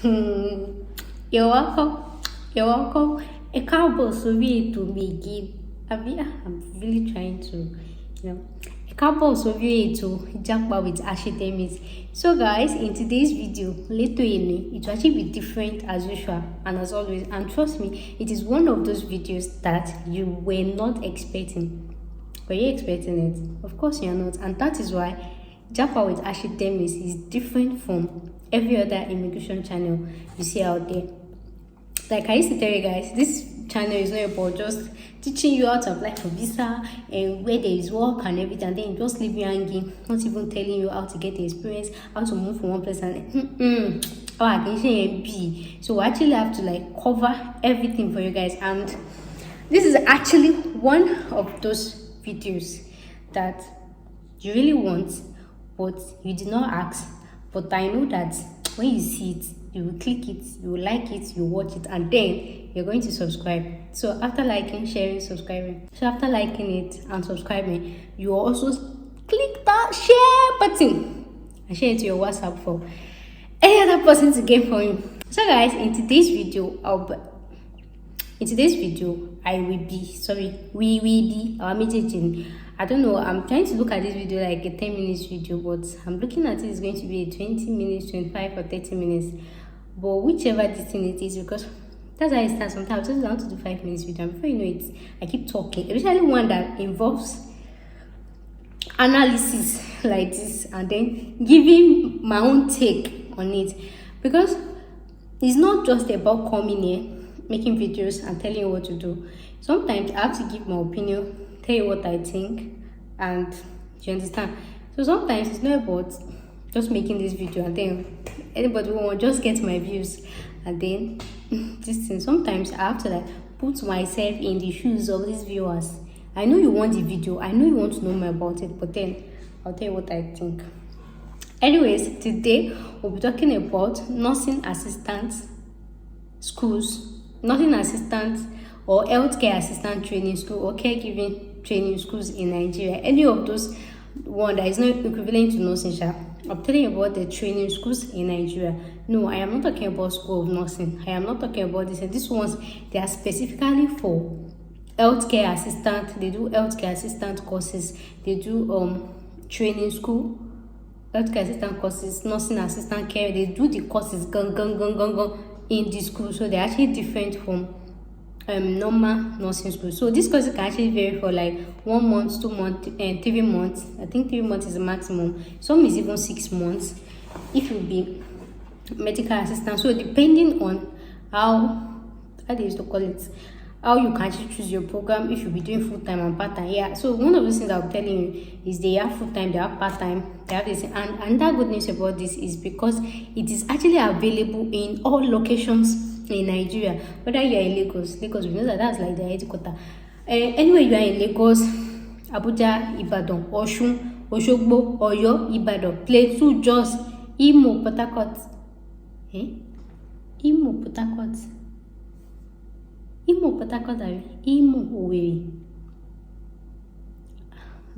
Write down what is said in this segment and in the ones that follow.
You're welcome. You're welcome. A cowboy so to begin. I'm really trying to, a cowboy so to jump out with Ashetemis. So guys, in today's video, later it will actually be different as usual and as always. And trust me, it is one of those videos that you were not expecting. Were you expecting it? Of course you're not. And that is why Japa with Ashetemis is different from every other immigration channel you see out there. Like I used to tell you guys, this channel is not about just teaching you how to apply for visa and where there is work and everything, and then just leave you hanging, not even telling you how to get the experience, how to move from one place and so we actually have to like cover everything for you guys. And this is actually one of those videos that you really want, but you did not ask. But I know that when you see it, you will click it, you will like it, you watch it, and then you're going to subscribe. So after liking, sharing, subscribing. So after liking it and subscribing, you also click that share button and share it to your WhatsApp for any other person to get from you. So guys, in today's video, we will be our meeting. I don't know, I'm trying to look at this video like a 10 minutes video, but I'm looking at it is going to be a 20 minutes, 25 or 30 minutes. But whichever this thing it is, because that's how I start sometimes. I just want to do 5 minutes video, and before you know it, I keep talking, especially one that involves analysis like this and then giving my own take on it, because it's not just about coming here, making videos and telling you what to do. Sometimes I have to give my opinion, tell you what I think, and you understand. So sometimes it's not about just making this video and then anybody will just get my views and then this thing. Sometimes I have to like put myself in the shoes of these viewers. I know you want the video, I know you want to know more about it, but then I'll tell you what I think. Anyways, today we'll be talking about nursing assistant schools, nursing assistant or healthcare assistant training school or caregiving training schools in Nigeria. Any of those one that is not equivalent to nursing. I'm telling you about the training schools in Nigeria. No, I am not talking about school of nursing. I am not talking about this. And these ones, they are specifically for healthcare assistant. They do healthcare assistant courses. They do training school, healthcare assistant courses, nursing assistant care. They do the courses in the school. So they're actually different from normal nursing school. So this course can actually vary for like 1 month, 2 months, and 3 months. I think 3 months is the maximum. Some is even 6 months if you be medical assistant. So depending on how they used to call it, how you can actually choose your program, if you'll be doing full-time and part-time. Yeah, so one of those things I'm telling you is they have full-time, they have part-time, they have this. And that good news about this is because it is actually available in all locations in Nigeria. Whether you are in Lagos, we know that that's like the headquarters. Anywhere you are in Lagos, Abuja, Ibadan, Osun, Oshogbo, Oyo, Ibadan, Plateau, Jos, Imo, Port Harcourt. Imo, Port Harcourt. Imo, Port Harcourt, Imo, Owerri,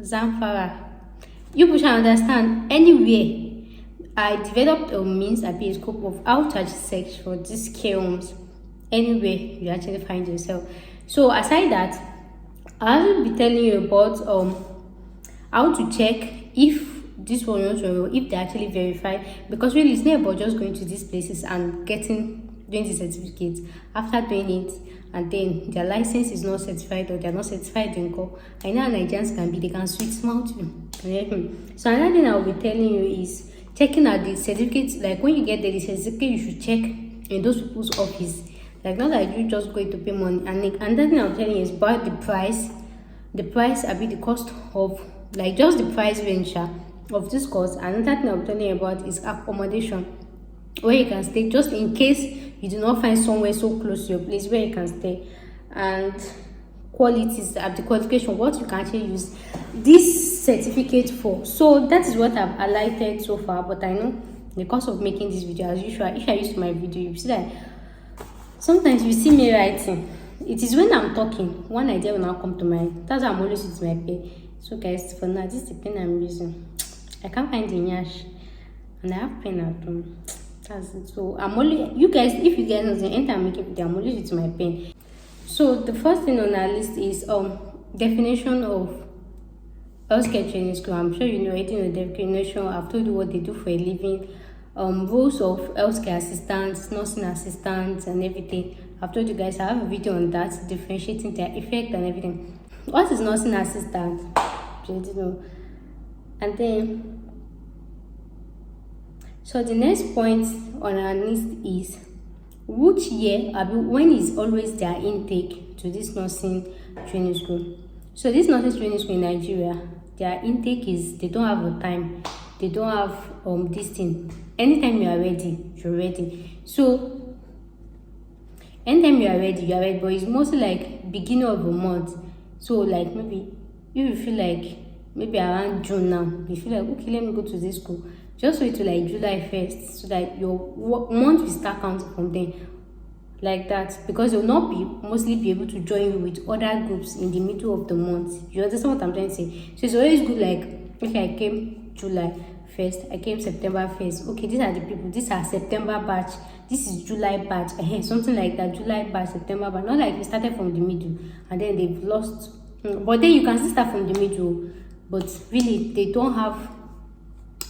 Zamfara. You should understand, anywhere I developed a means and a scope of how to search for these care homes anywhere you actually find yourself. So aside that, I will be telling you about how to check if this one if they actually verify, because really it's not about just going to these places and doing the certificates. After doing it and then their license is not certified or they're not certified in co. I know Nigerians can be, they can sweet smile too. So another thing I will be telling you is checking at the certificates. Like when you get the certificate, you should check in those people's office. Like not like you just going to pay money. And another thing I'm telling you is about the price. The price will be the cost of like just the price range of this course. Another thing I'm telling you about is accommodation, where you can stay just in case you do not find somewhere so close to your place where you can stay, and qualities of the qualification, what you can actually use this certificate for. So that is what I've highlighted so far. But I know the course of making this video, as usual, if I use my video, you see that sometimes you see me writing. It is when I'm talking, one idea will now come to mind. That's how I'm always using my pen. So guys, for now, this is the pen I'm using. I can't find the nyash, and I have pen at home. That's it. So I'm only, you guys, if you guys know the anytime I make a video, I'm only using my pen. So the first thing on our list is definition of healthcare training school. I'm sure you know already know the definition. I've told you what they do for a living. Roles of healthcare assistants, nursing assistants, and everything. I've told you guys I have a video on that, differentiating their effect and everything. What is nursing assistant? You know. And then, so the next point on our list is which year, when is always their intake to this nursing training school. So this nursing training school in Nigeria, their intake is, they don't have a time, they don't have this thing. Anytime you are ready, you're ready. So anytime you are ready, but it's mostly like beginning of a month. So like maybe if you feel like maybe around June now, you feel like okay, let me go to this school. Just wait till like July 1st so that your month will start counting from then. Like that, because you'll not mostly be able to join you with other groups in the middle of the month. You understand what I'm trying to say? So it's always good, like okay, I came July 1st, I came September 1st. Okay, these are the people, these are September batch, this is July batch, something like that. July batch, September batch. Not like we started from the middle and then they've lost. But then you can still start from the middle, but really they don't have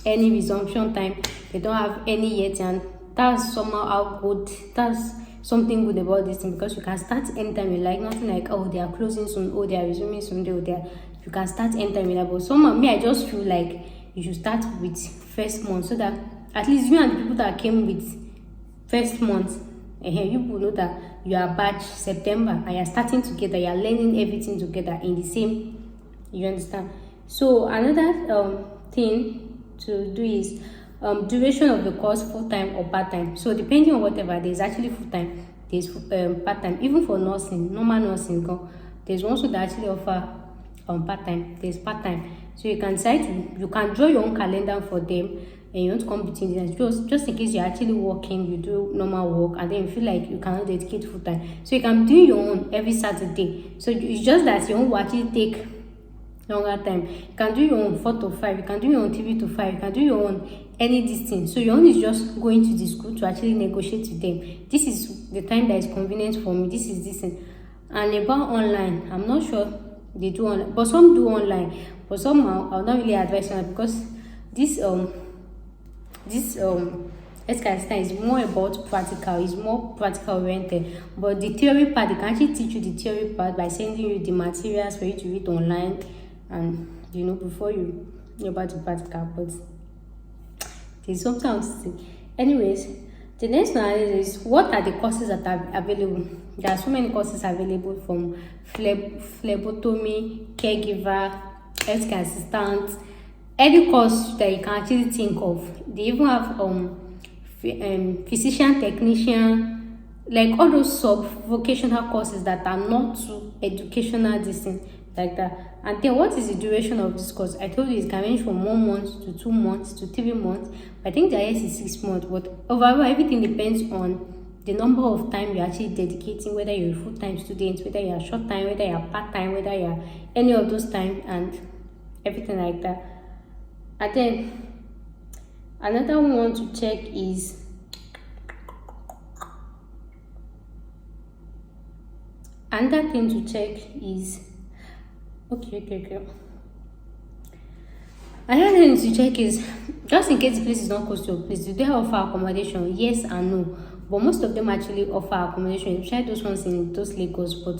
any resumption time, they don't have any yet, and that's somehow how good, that's something good about this thing, because you can start anytime you like. Nothing like oh they are closing soon, oh they are resuming soon, you can start anytime you like. But somehow I just feel like you should start with first month, so that at least you and the people that came with first month, you will know that you are batch September and you are starting together, you are learning everything together in the same, you understand. So another thing to do is duration of the course, full-time or part-time. So depending on whatever, there's actually full-time, there's part-time. Even for nursing, normal nursing, there's one that actually offer part-time, there's part-time. So you can decide you can draw your own calendar for them, and you want to come between this, just in case you're actually working, you do normal work and then you feel like you cannot dedicate full-time. So you can do your own every Saturday. So it's just that your own will actually take longer time. You can do your own 4 to 5, you can do your own 3 to 5, you can do your own any distance. So your own is just going to the school to actually negotiate with them. This is the time that is convenient for me, this is this thing. And about online, I'm not sure they do online, but some do online, but somehow I'll not really advise on it, because this healthcare is more about practical, is more practical oriented. But the theory part, they can actually teach you the theory part by sending you the materials for you to read online, and before you know about the practical. But there's something else to say. Anyways, the next one is what are the courses that are available. There are so many courses available, from phlebotomy, caregiver, healthcare assistant, any course that you can actually think of. They even have physician, technician, like all those sub-vocational courses that are not too educational, this thing like that. And then what is the duration of this course? I told you it can range from 1 month to 2 months to 3 months. I think the highest is 6 months, but overall everything depends on the number of time you're actually dedicating, whether you're a full-time student, whether you're short-time, whether you're part-time, whether you're any of those time, and everything like that. And then another one to check is another thing to check is okay. Another thing to check is, just in case the place is not close to your place, do they offer accommodation? Yes and no. But most of them actually offer accommodation, especially those ones in those Lagos. But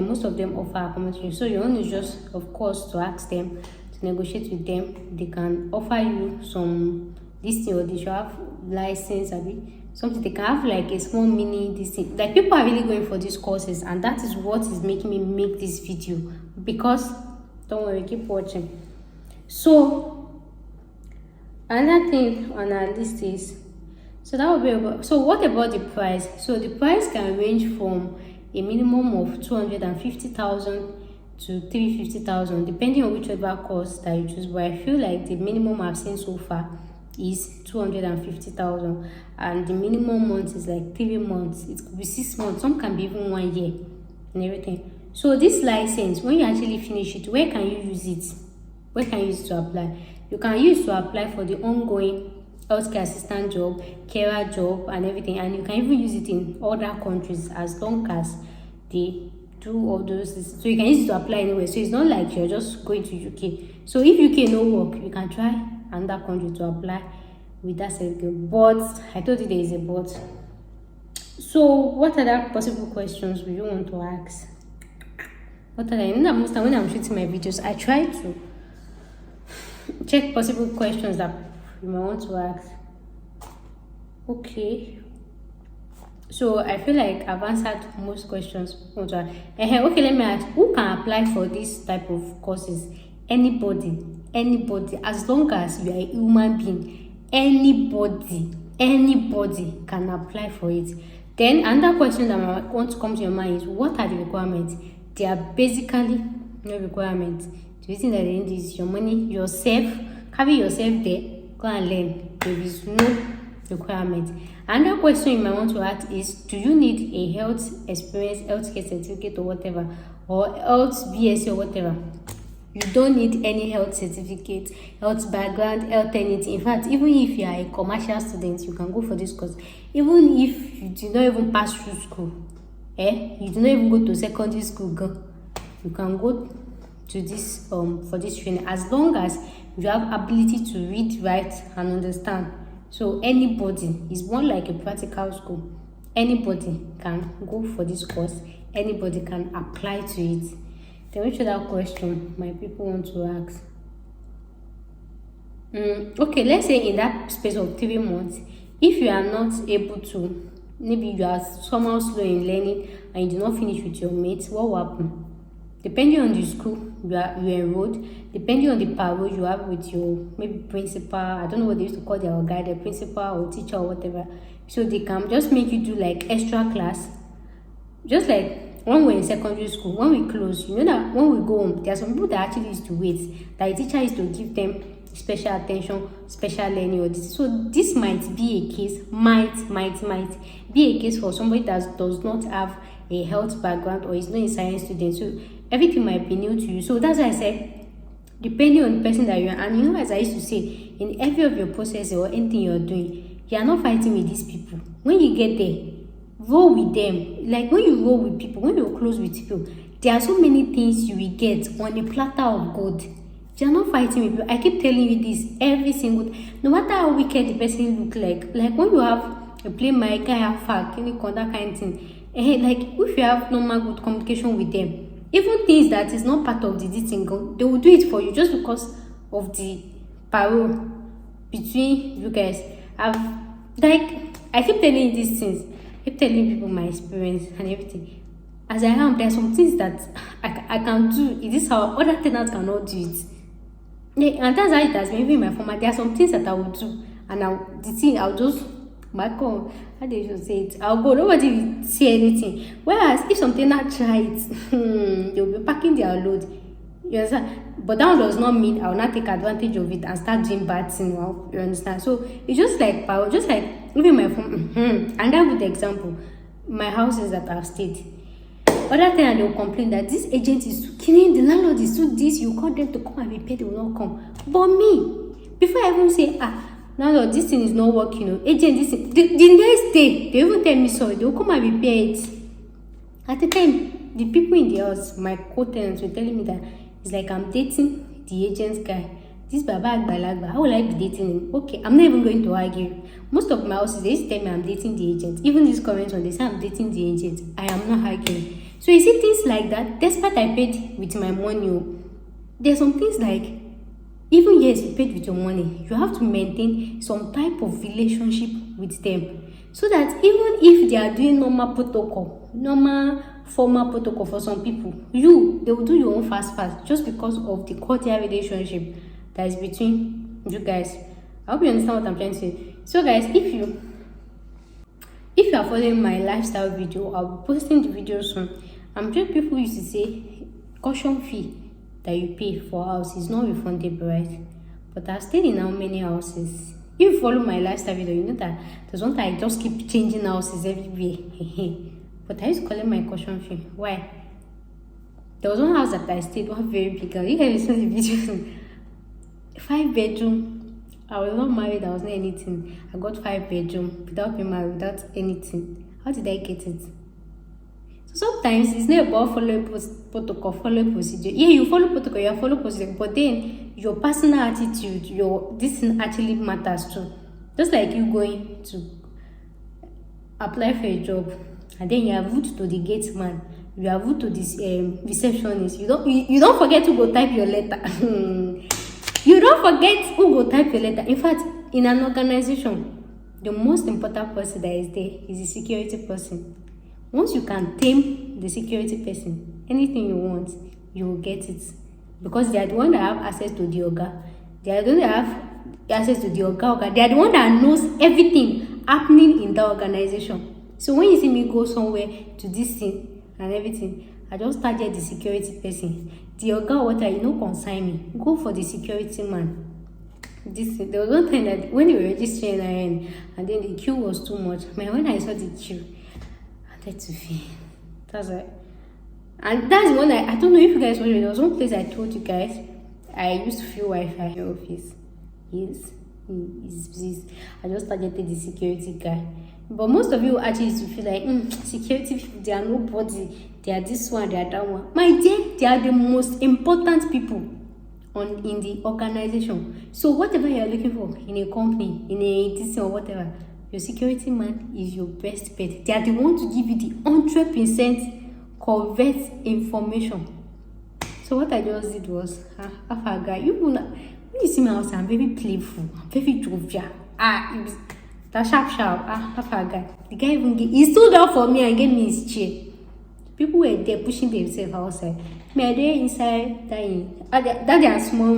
most of them offer accommodation. So your own is just, of course, to ask them, to negotiate with them. They can offer you some this thing, or they should have license, something. They can have like a small mini this thing. Like, people are really going for these courses, and that is what is making me make this video. Because don't worry, keep watching. So another thing on our list is, so that would be about, so what about the price? So the price can range from a minimum of 250,000 to 350,000, depending on whichever course that you choose. But I feel like the minimum I've seen so far is 250,000, and the minimum months is like 3 months. It could be 6 months, some can be even 1 year and everything. So this license, when you actually finish it, where can you use it? Where can you use it to apply? You can use it to apply for the ongoing healthcare assistant job, carer job, and everything. And you can even use it in other countries as long as they do all those things. So you can use it to apply anywhere. So it's not like you're just going to UK. So if UK no work, you can try another country to apply with that certificate. But I told you there is a but. So what other possible questions will you want to ask? What other, you know, most time when I'm shooting my videos, I try to check possible questions that you might want to ask. Okay. So I feel like I've answered most questions. Okay, let me ask, who can apply for this type of courses? Anybody, as long as you are a human being, anybody can apply for it. Then another question that I want to come to your mind is, what are the requirements? They are basically no requirements. The reason that they need is your money, yourself, carry yourself there, go and learn. There is no requirement. Another question you might want to ask is, do you need a health experience, healthcare certificate or whatever, or health BSc or whatever? You don't need any health certificate, health background, health anything. In fact, even if you are a commercial student, you can go for this course. Even if you did not even pass through school, you do not even go to secondary school, you can go to this for this training, as long as you have ability to read, write, and understand. So anybody, is more like a practical school. Anybody can go for this course. Anybody can apply to it. Then which other question my people want to ask? Okay, let's say in that space of 3 months, if you are not able to, maybe you are somehow slow in learning and you do not finish with your mates, what will happen? Depending on the school you enrolled, depending on the power you have with your maybe principal, I don't know what they used to call their guy, the principal or teacher or whatever. So they can just make you do like extra class. Just like when we're in secondary school, when we close, you know that when we go home, there are some people that actually used to wait, that a teacher used to give them special attention, special learning or this. So this might be a case, might be a case for somebody that does not have a health background or is not a science student. So everything might be new to you. So that's why I said, depending on the person that you are, and you know, as I used to say, in every of your processes or anything you're doing, you are not fighting with these people. When you get there, roll with them. Like when you roll with people, when you're close with people, there are so many things you will get on a platter of gold. You are not fighting with people. I keep telling you this every single, no matter how wicked the person look like when you have a play my guy have fact, that kind of thing. Like if you have normal good communication with them, even things that is not part of the thing, they will do it for you just because of the power between you guys. I keep telling you these things. I keep telling people my experience and everything. As I am, there are some things that I can do. It is how other tenants cannot do it. Yeah, and that's how it has been. Even in my former, there are some things that I will do, and I'll just back on. How they should say it? I'll go. Nobody will say anything. Whereas if some tenant try it, they'll be packing their load. You understand? But that does not mean I will not take advantage of it and start doing bad things. You understand? So it's just like power, just like even my phone. And that good example, my houses that I've stayed. Other time they will complain that this agent is too killing, the landlord is too this, you call them to come and repair, they will not come. But me, before I even say, landlord, this thing is not working, agent, this thing, the next day, they even tell me sorry, they will come and repair it. At the time, the people in the house, my co-tenants were telling me that it's like I'm dating the agent's guy. This Baba Agbalagba, how will I be dating him? Okay, I'm not even going to argue. Most of my houses, they used to tell me I'm dating the agent. Even this current one, they say I'm dating the agent. I am not arguing. So you see things like that, despite I paid with my money, there's some things like, even yes, you paid with your money, you have to maintain some type of relationship with them. So that even if they are doing normal protocol, normal formal protocol for some people, they will do your own fast just because of the cordial relationship that is between you guys. I hope you understand what I'm trying to say. So guys, if you are following my lifestyle video, I'll be posting the video soon. I'm sure people used to say caution fee that you pay for a house is not refundable, right? But I've stayed in how many houses? If you follow my lifestyle video, you know that there's one time I just keep changing houses everywhere. But I used to call it my caution fee. Why? There was one house that I stayed, one very big house. You guys saw the video. 5 bedroom, I was not married, I was not anything. I got 5 bedroom without being married, without anything. How did I get it? So sometimes it's not about following protocol, following procedure. Yeah, you follow protocol, you follow procedure, but then your personal attitude, this thing actually matters too. Just like you going to apply for a job, and then you are rude to the gate man, you are rude to this receptionist. You don't forget to go type your letter. You don't forget who go type your letter. In fact, in an organization, the most important person that is there is the security person. Once you can tame the security person, anything you want, you will get it. Because they are the one that have access to the orga. They are the one that have access to the orga. They are the one that knows everything happening in the organization. So when you see me go somewhere to this thing and everything, I just target the security person. The orga water, you know, consign me. Go for the security man. There was one time that when they were registering NIN, and then the queue was too much. Man, when I saw the queue, I had to feel. That's right. And that's one I don't know if you guys watched it. There was one place I told you guys I used to feel Wi-Fi in the office. Yes. I just targeted the security guy. But most of you actually used to feel like security people, they are nobody. They are this one, they are that one. My dear, they are the most important people in the organization. So whatever you are looking for in a company, in a this or whatever, your security man is your best bet. They are the one to give you the 100% correct information. So what I just did was, after a guy, when you see me outside, I'm very playful, I'm very jovial. It was that sharp. After a guy, the guy he stood up for me and gave me his chair. People were there pushing themselves outside. Me, I there inside dying. That they are small.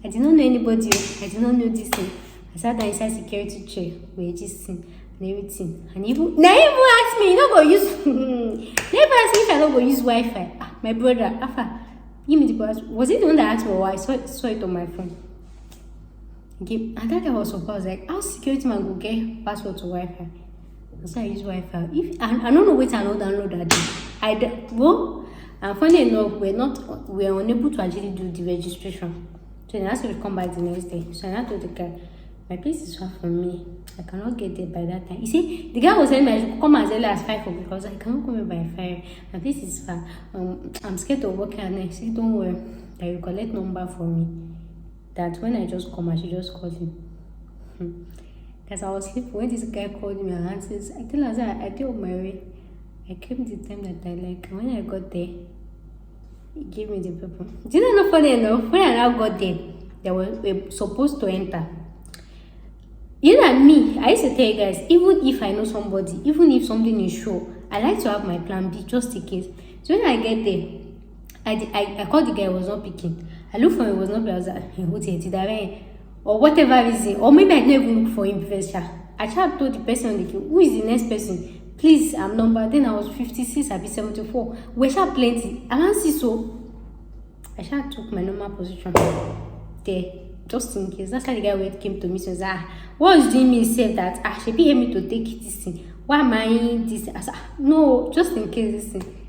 I did not know anybody. I did not know this thing. I sat down inside security chair, where this thing and everything. And even asked me, you know, go use. Never asked me if I don't go use Wi-Fi. My brother, Afa, give me the password. Was it the one that asked me why? I saw it on my phone. Okay, I thought I was surprised. Like, how security man go get password to Wi-Fi? So I use Wi-Fi. If I don't know what I know download that day. And funny enough, we're unable to actually do the registration. So then I said we come back the next day. So I told the guy, my place is far from me. I cannot get there by that time. You see, the guy was telling me I should come as early as 5 o'clock because I cannot come here by 5. My place is far. I'm scared of working at night. Say, don't worry, that you collect number for me. That when I just come, I should just call him. Because I was sleeping when this guy called me and answers. I tell her that I did on my way. I came the time that I like. When I got there, he gave me the paper. Do you know, funny enough, when I now got there, they were supposed to enter. You know me, I used to tell you guys, even if I know somebody, even if something is sure, I like to have my plan B just in case. So when I get there, I called the guy, was not picking. I looked for him, he was not picking. I was like, or whatever reason, or maybe I didn't even look for him first. I tried told the person on the queue, who is the next person? Please, I'm number. Then I was 56, I'll be 74. We shall plenty. I don't see so. I shall took my normal position there, just in case. That's why the guy came to me and said, what is doing me said that she be help me to take this thing. Why am I this? I said, no, just in case this thing.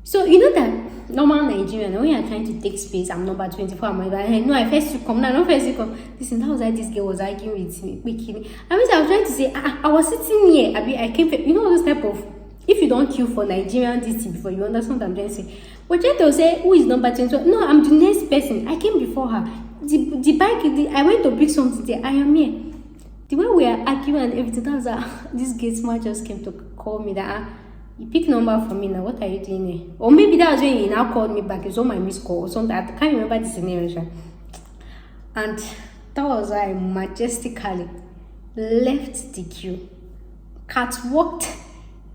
So you know that normal Nigerian, when you're trying to take space, I'm number 24. I'm like, no, I first you come. No, not first you come. Listen, that was why this girl was arguing with me. I was trying to say, I was sitting here. I came. You know those type of. If you don't queue for Nigerian this thing before, you understand what I'm trying to say. We're trying to say who is number 24. No, I'm the next person. I came before her. The bike. I went to pick something there. I am here. The way we are arguing and everything, that's this gate man just came to call me that. You pick number for me now. What are you doing here? Or maybe that was when he now called me back. It's on my missed call or something. I can't remember the scenario. And that was why I majestically left the queue, catwalked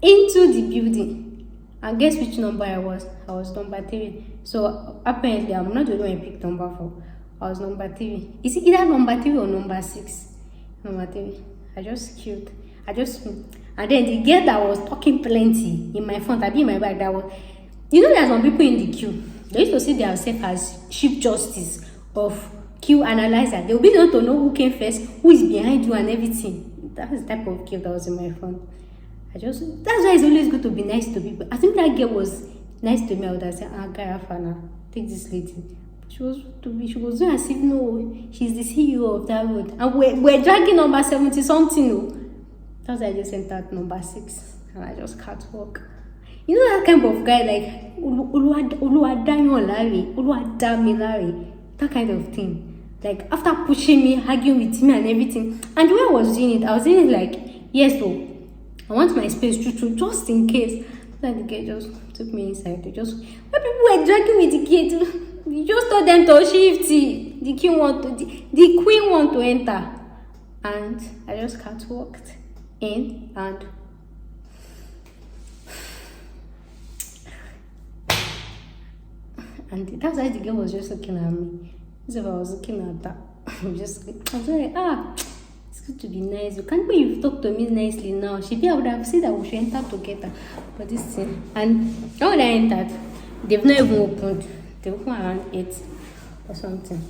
into the building, and guess which number I was? I was number 3. So apparently, I'm not the one I picked number for. I was number 3. Is it either number 3 or number 6? Number 3. I just queued. And then the girl that was talking plenty in my front, I be in my back, that was, you know, there's some people in the queue. They used to see themselves as Chief Justice of queue analyzer. They'll be able to know who came first, who is behind you, and everything. That was the type of queue that was in my front. That's why it's always good to be nice to people. I think that girl was nice to me. I would have said, guy, take this lady. She was doing as if no, she's the CEO of that road. And we're dragging number 70 something. No. That's why I just entered number 6 and I just can't walk. You know that kind of guy like that kind of thing. Like after pushing me, arguing with me and everything. And the way I was doing it, I was doing it like, yes, so I want my space to just in case. Then the girl just took me inside. When people were dragging with the kid, you just told them to shift. The queen want to enter. And I just can't walk in and that's why the girl was just looking at me. As if I was looking at that. I was like, it's good to be nice. You can't believe you've talked to me nicely now. I would have said that we should enter together. But this thing. And when I entered, they've not even opened. They opened around 8 or something.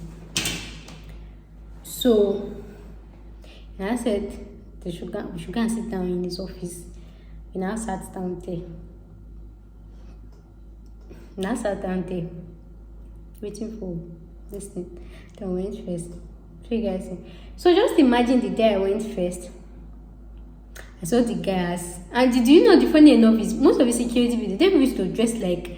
So, and I said, we should go and sit down in his office. And I sat down there. Waiting for this thing. Then I went first. So you guys see. So just imagine the day I went first. I saw the guys. And did you know the funny enough is most of the security people, they used to dress like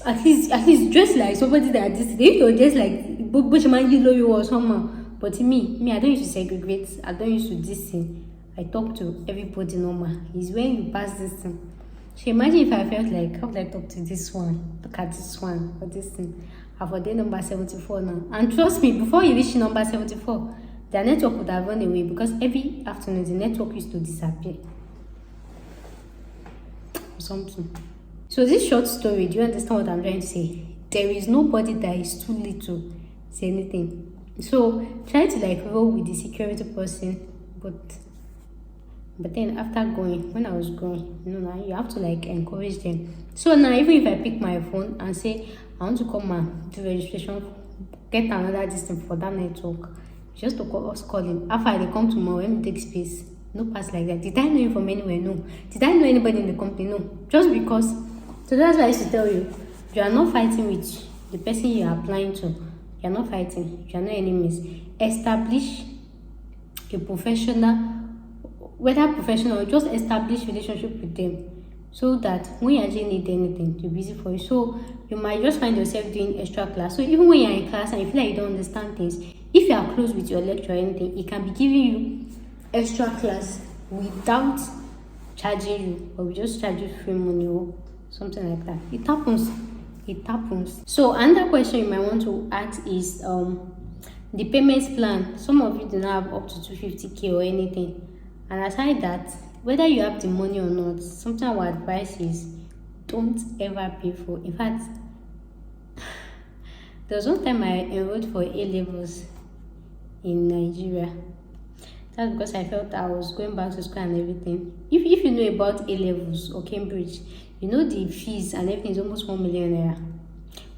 at least dress like somebody that this. They used to dress like Bushman you or someone. But me, I don't used to segregate. I don't used to this thing. I talk to everybody normal. It's when you pass this thing. So imagine if I felt like, how would I talk to this one? Look at this one or this thing. I've ordained number 74 now. And trust me, before you reach number 74, their network would have run away because every afternoon the network used to disappear. Something. So this short story, do you understand what I'm trying to say? There is nobody that is too little to say anything. So try to like roll with the security person, but then after going, when I was going, now you have to like encourage them. So now even if I pick my phone and say I want to come and do registration, get another distance for that network, just to call him. After they come tomorrow, let me take space. No pass like that. Did I know him from anywhere? No. Did I know anybody in the company? No. Just because. So that's why I used to tell you, you are not fighting with the person you are applying to. You are not fighting. You are not enemies. Establish a professional, whether professional or just establish relationship with them, so that when you actually need anything, to be easy for you. So you might just find yourself doing extra class. So even when you're in class and you feel like you don't understand things, if you are close with your lecturer or anything, it can be giving you extra class without charging you, or we just charge you free money or something like that. It happens. So another question you might want to ask is the payments plan. Some of you do not have up to 250k or anything. And aside that, whether you have the money or not, something I would advise is don't ever pay for. In fact, there was one time I enrolled for A-levels in Nigeria. That's because I felt I was going back to school and everything. If you know about A-levels or Cambridge, you know the fees and everything is almost 1 million naira.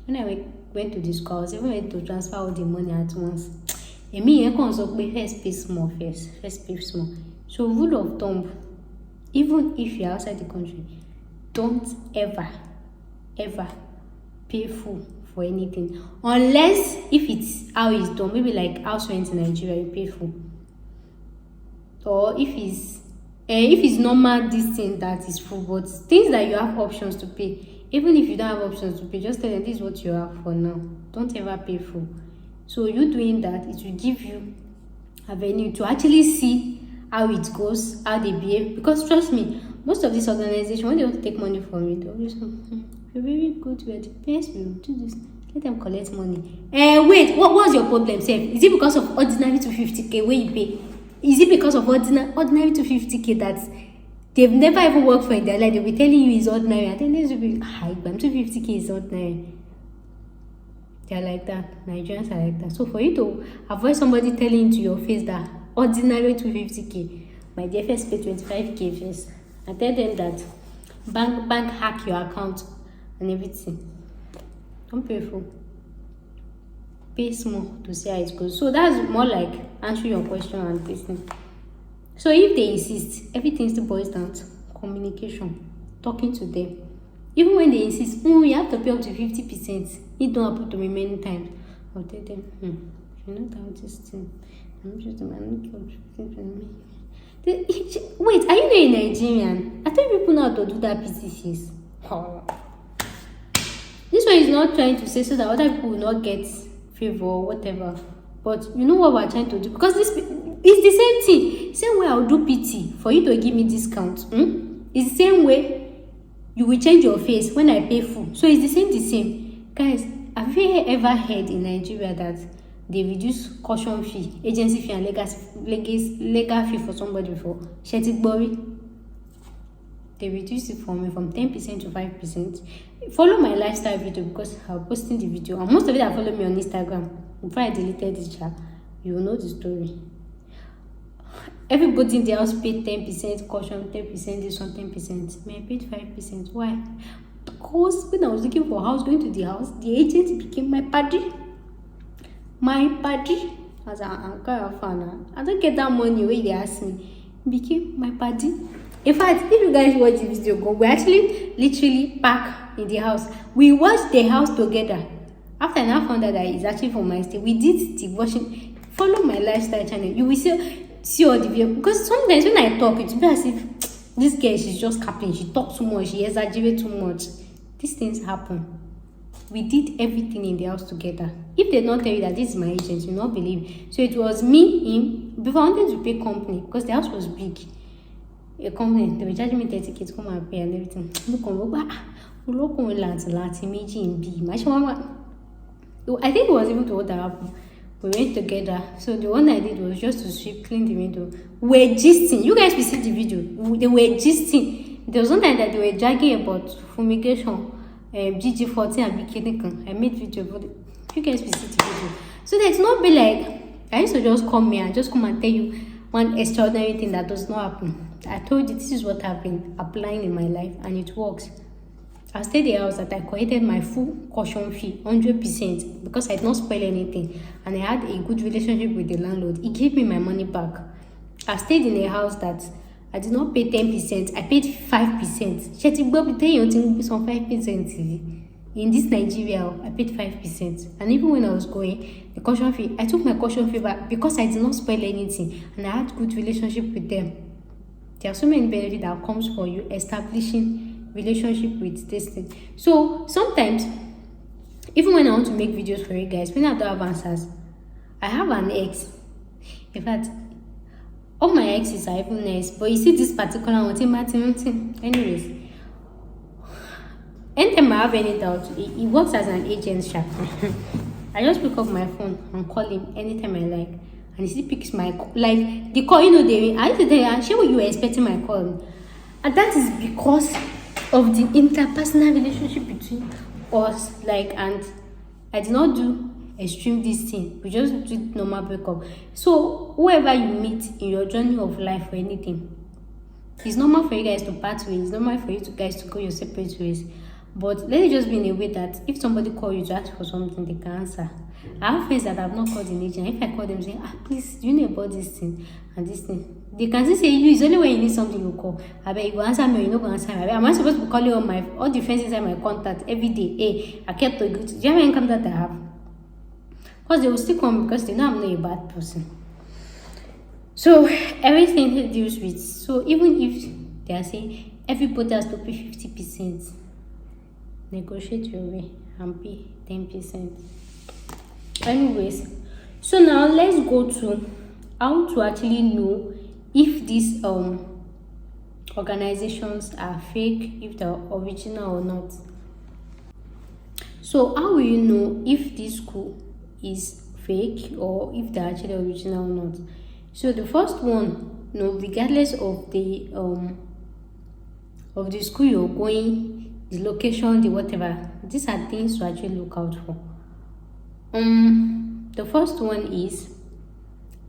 When I went to the school, I was even ready to transfer all the money at once. First pay small. So rule of thumb, even if you're outside the country, don't ever pay full for anything. Unless if it's how it's done, maybe like house rent in Nigeria, you pay full. Or if it's normal, this thing that is full, but things that you have options to pay, even if you don't have options to pay, just tell them this is what you have for now. Don't ever pay full. So you doing that, it will give you a venue to actually see how it goes, how they behave. Because trust me, most of these organizations, when they want to take money from you, they'll just you're very good, we're the best, we'll do this. Let them collect money. Wait, what's your problem, Seth? Is it because of ordinary 250k where you pay? Is it because of ordinary 250k that they've never even worked for in their life? They'll be telling you it's ordinary. I think this will be high, but 250k is ordinary. They're like that. Nigerians are like that. So for you to avoid somebody telling to your face that ordinary 250k, my dear, first pay 25k first. I tell them that bank hack your account and everything. Don't pay full. Pay small to see how it goes. So that's more like answering your question and listening. So if they insist, everything still boils down to communication, talking to them. Even when they insist, you have to pay up to 50%. It don't happen to me many times. I'll tell them, you know that this thing. I'm just a man. Wait, are you not a Nigerian? I tell people now to do that PCCs. Oh. This one is not trying to say so that other people will not get favor or whatever. But you know what we're trying to do? Because this is the same thing. Same way I'll do PT for you to give me discount. It's the same way you will change your face when I pay full. So it's the same. Guys, have you ever heard in Nigeria that they reduce caution fee, agency fee, and legal fee for somebody before? Shetik Bori. They reduced it for me from 10% to 5%. Follow my lifestyle video because I'm posting the video. And most of you that follow me on Instagram, before I deleted this chat, you will know the story. Everybody in the house paid 10% caution, 10% this one, 10%. Me, I paid 5%. Why? Because when I was looking for a house, going to the house, the agent became my paddy. My paddy. As an fan, I don't get that money where they ask me. Became my paddy. In fact, if you guys watch the video, we actually literally pack in the house. We watched the house together. After I now found out that it's actually for my stay, we did the washing. Follow my lifestyle channel. You will see all the video. Because sometimes when I talk, it's as if this girl, she's just capping. She talks too much. She exaggerates too much. These things happen. We did everything in the house together. If they don't tell you that this is my agent, you will not believe. So it was me, him. Before I wanted to pay company because the house was big. A company, they were charging me 30K to come and pay and everything. I think it was even to what happened. We went together. So the one I did was just to sweep, clean the window. We're gisting. You guys will see the video. They were gisting. There was one time that they were dragging about fumigation, GG14 and bikini. I made video about it. You guys will see the video. So that it's not be like I used to just come here and just come and tell you one extraordinary thing that does not happen. I told you this is what I've been applying in my life and it works. I stayed the house that I collected my full caution fee, 100%, because I did not spoil anything and I had a good relationship with the landlord. He gave me my money back. I stayed in a house that I did not pay 10%, I paid 5%. Shetik Bob tell you some 5%. In this Nigeria, I paid 5%. And even when I was going, the caution fee, I took my caution fee back because I did not spoil anything and I had good relationship with them. There are so many benefits that comes for you establishing relationship with this thing. So sometimes, even when I want to make videos for you guys, when I don't have answers, I have an ex. In fact, all my exes are even nice, but you see this particular one, anyways. Anytime I have any doubt, he works as an agent shop. I just pick up my phone and call him anytime I like. And he picks my call. Like, the call, I used to tell you, share what you were expecting my call. And that is because of the interpersonal relationship between us. And I did not do extreme this thing. We just do normal breakup. So, whoever you meet in your journey of life or anything, it's normal for you guys to part ways. It's normal for you guys to go your separate ways. But let it just be in a way that if somebody calls you to ask for something, they can answer. I have friends that have not called an agent. If I call them saying, please, do you know about this thing and this thing? They can still say, it's only when you need something you call. I bet you go answer me or you not go answer me. Am I supposed to be calling all the friends inside my contact every day? Hey, I kept to good. Do you have any income that I have? Because they will still come because they know I'm not a bad person. So everything deals with. So even if they are saying everybody has to pay 50%, negotiate your way and pay 10%. Anyways, so now let's go to how to actually know if these organizations are fake, if they're original or not. So how will you know if this school is fake or if they're actually original or not? So the first one, regardless of the school you're going, the location, the whatever, these are things to actually look out for. The first one is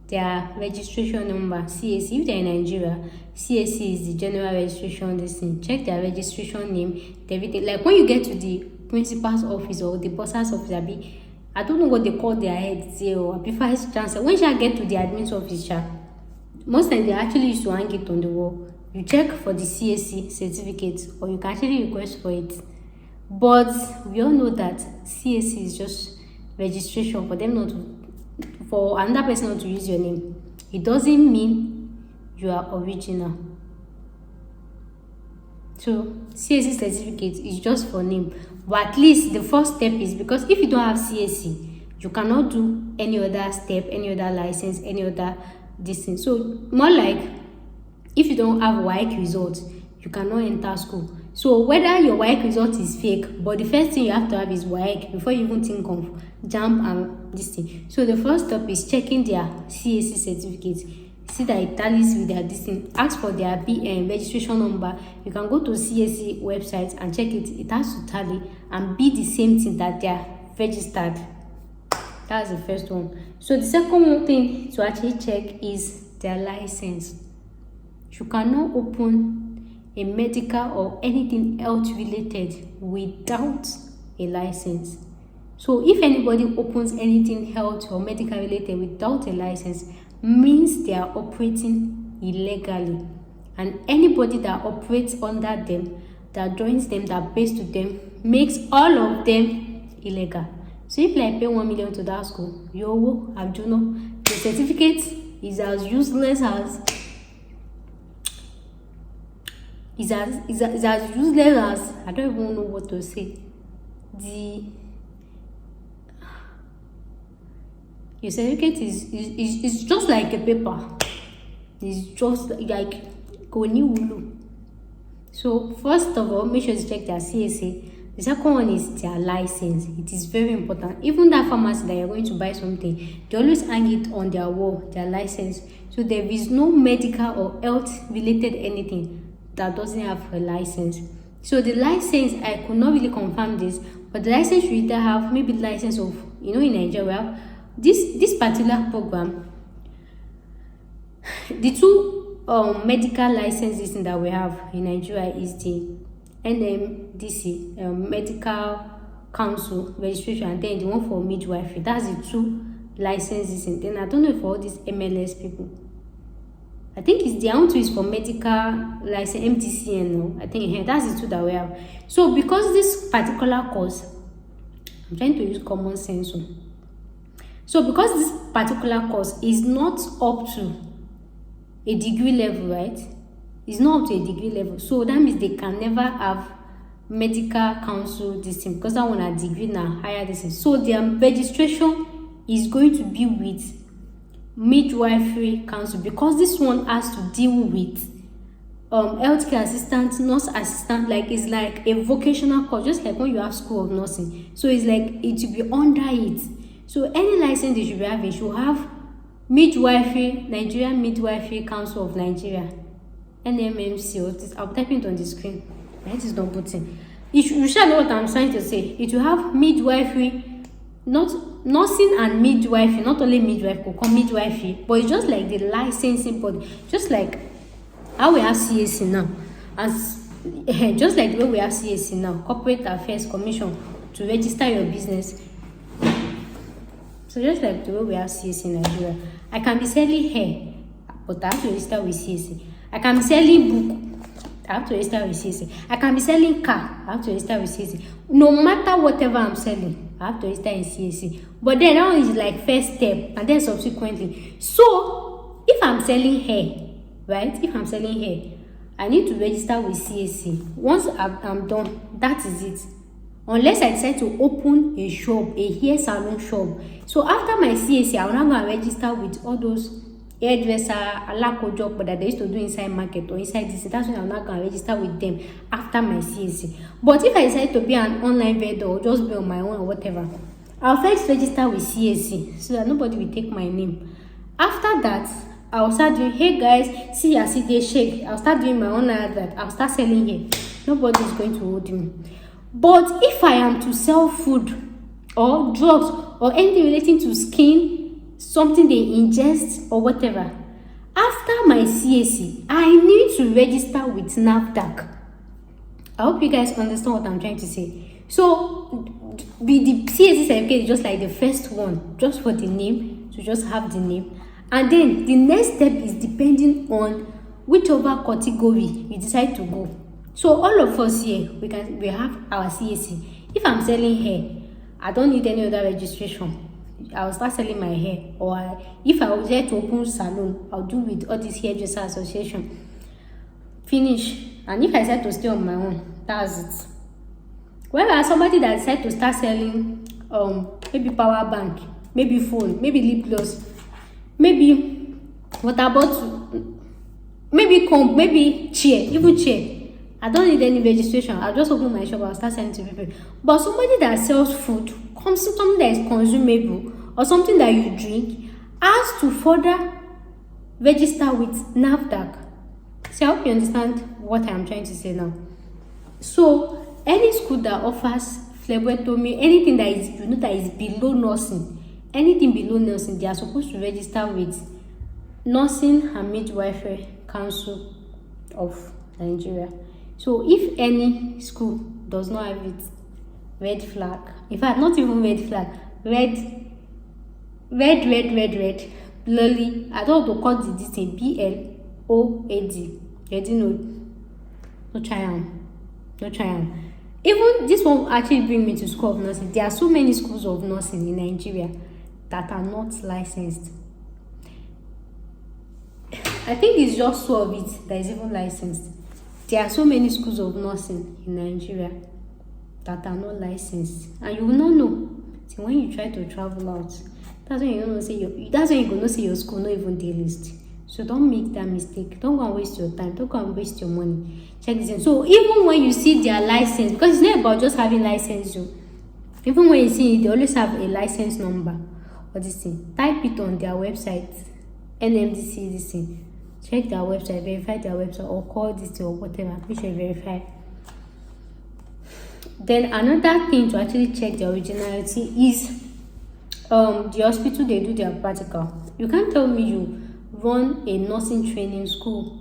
their registration number, CAC. If they're in Nigeria, CAC is the general registration. This thing, check their registration name, everything. Like when you get to the principal's office or the boss's office, I don't know what they call their heads or vice chancellor. When you get to the admin's office, most times they actually used to hang it on the wall. You check for the CAC certificate or you can actually request for it. But we all know that CAC is just registration for them not to, for another person not to use your name, it doesn't mean you are original. So CAC certificate is just for name, but at least the first step is, because if you don't have CAC, you cannot do any other step, any other license, any other distance. So more like, if you don't have WAEC results, you cannot enter school. So whether your WAEC result is fake, but the first thing you have to have is WAEC before you even think of JAMB and this thing. So the first step is checking their CAC certificate. See that it tallies with their distance. Ask for their registration number. You can go to CAC website and check it. It has to tally and be the same thing that they are registered. That's the first one. So the second thing to actually check is their license. You cannot open a medical or anything else related without a license. So if anybody opens anything health or medical related without a license, means they are operating illegally. And anybody that operates under them, that joins them, that pays to them, makes all of them illegal. So if I pay 1 million to that school, yo, I do know the certificate is as useless as as useless as, I don't even know what to say. Your certificate is just like a paper. It's just like Koniwulu. So first of all, make sure to check their CAC. The second one is their license. It is very important. Even that pharmacy that you're going to buy something, they always hang it on their wall, their license. So there is no medical or health related anything that doesn't have a license. So the license, I could not really confirm this, but the license you either have maybe the license of, in Nigeria we have this particular program. The two medical licenses that we have in Nigeria is the NMDC, Medical Council Registration, and then the one for midwifery. That's the two licenses. And then I don't know for all these MLS people. I think it's the other two is for medical license, MTCN. No, I think that's the two that we have. So because this particular course, I'm trying to use common sense. So because this particular course is not up to a degree level, right? It's not up to a degree level. So that means they can never have medical council this thing, because that one a degree now, higher this thing. So their registration is going to be with midwifery council, because this one has to deal with healthcare assistant, nurse assistant. Like it's like a vocational course, just like when you have school of nursing. So it's like it will be under it. So any license they should be having should have midwifery, Nigerian Midwifery Council of Nigeria, NMMC. I'll type it on the screen. It is not putting. You should know what I'm trying to say. It will have midwifery, not nursing and midwifery, not only midwifery, could come midwifery, but it's just like the licensing body, just like how we have CAC now, as just like the way we have CAC now, Corporate Affairs Commission, to register your business. So just like the way we have CAC in Nigeria, I can be selling hair, but I have to register with CAC. I can be selling book, I have to register with CAC. I can be selling car, I have to register with CAC. No matter whatever I'm selling, I have to register in CAC. But then that one is like first step, and then subsequently. So if I'm selling hair, right? If I'm selling hair, I need to register with CAC. Once I'm done, that is it. Unless I decide to open a shop, a hair salon shop. So after my CAC, I will now go and register with all those hairdresser, alako job that they used to do inside market or inside this. That's when I'm not going to register with them after my CAC. But if I decide to be an online vendor or just be on my own or whatever, I'll first register with CAC so that nobody will take my name. After that, I'll start doing, hey guys, see ya, see they shake. I'll start doing my own advert. I'll start selling here. Nobody is going to hold me. But if I am to sell food or drugs or anything relating to skin, something they ingest or whatever, after my CAC, I need to register with NAFDAC. I hope you guys understand what I'm trying to say. So the CAC certificate is just like the first one, just for the name, to just have the name. And then the next step is depending on whichever category you decide to go. So all of us here, we have our CAC. If I'm selling hair, I don't need any other registration. I'll start selling my hair, or if I was there to open salon, I'll do with all this hairdresser association. Finish. And if I decide to stay on my own, that's it. Whereas somebody that decide to start selling maybe power bank, maybe phone, maybe lip gloss, maybe water bottle, maybe comb, maybe chair, even chair, I don't need any registration. I'll just open my shop, I'll start selling to people. But somebody that sells food, something that is consumable, or something that you drink, has to further register with NAFDAC. So I hope you understand what I'm trying to say now. So any school that offers phlebotomy, anything that is that is below nursing, anything below nursing, they are supposed to register with Nursing and Midwifery Council of Nigeria. So if any school does not have it, red flag. In fact, not even red flag, red, blurry. I don't know to call this thing BLOAD. You didn't know. No try am. Even this one actually bring me to school of nursing. There are so many schools of nursing in Nigeria that are not licensed. I think it's just two of it that is even licensed. There are so many schools of nursing in Nigeria that are not licensed, and you will not know till when you try to travel out. That's when you know say your school not even dey list. So don't make that mistake. Don't go and waste your time. Don't go and waste your money. Check this in. So even when you see their license, because it's not about just having license, even when you see it, they always have a license number or this thing. Type it on their website, NMDC, this thing. Check their website, verify their website, or call this thing or whatever. Make sure you verify. Then another thing to actually check the originality is the hospital they do their practical. You can't tell me you run a nursing training school,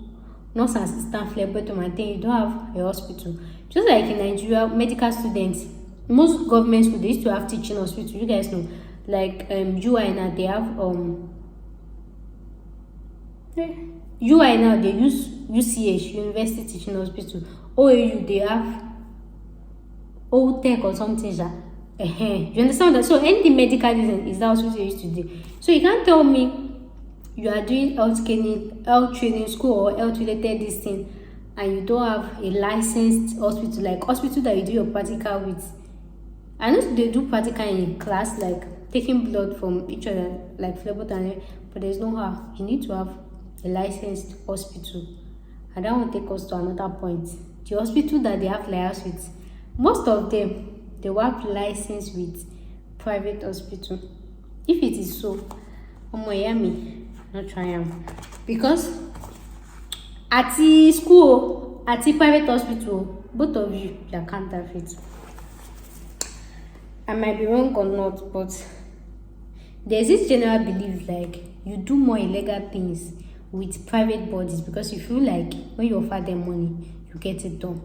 nurse assistant, phlebotomy, and then you don't have a hospital. Just like in Nigeria, medical students, most government schools, they used to have teaching hospital. You guys know, like UI now they have UI now they use UCH, University Teaching Hospital. OAU they have OTEC or something. You understand that? So anything medical is that hospital you used to do. So you can't tell me you are doing health training school or health related this thing, and you don't have a licensed hospital, like hospital that you do your practical with. I know they do practical in class, like taking blood from each other, like phlebotomy, but there's no how. You need to have a licensed hospital. And that will take us to another point. The hospital that they have license with, most of them, they will have license with private hospital. If it is so, Miami, not try am. Because at the school, at the private hospital, both of you are counterfeit. I might be wrong or not, but there's this general belief like you do more illegal things with private bodies because you feel like when you offer them money, you get it done.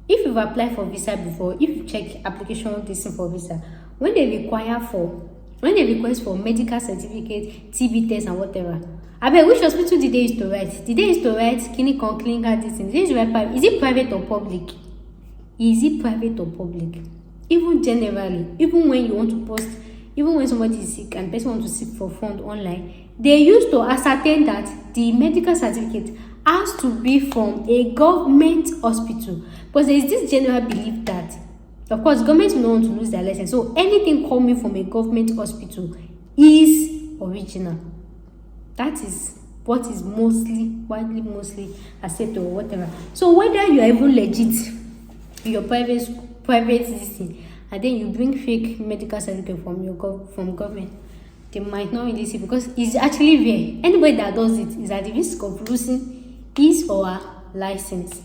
If you've applied for visa before, if you check application this for visa, when they request for medical certificate, TB test and whatever, I bet which hospital did they used to write? Did they used to write clinical this thing? Is it private or public? Is it private or public? Even generally, even when you want to post, even when somebody is sick and person wants to seek for fund online, they used to ascertain that the medical certificate has to be from a government hospital. Because there is this general belief that, of course, government will not want to lose their license. So anything coming from a government hospital is original. That is what is widely accepted or whatever. So whether you are even legit in your private system, and then you bring fake medical certificate from government, they might not really see, because it's actually rare. Anybody that does it is at the risk of losing his or her license.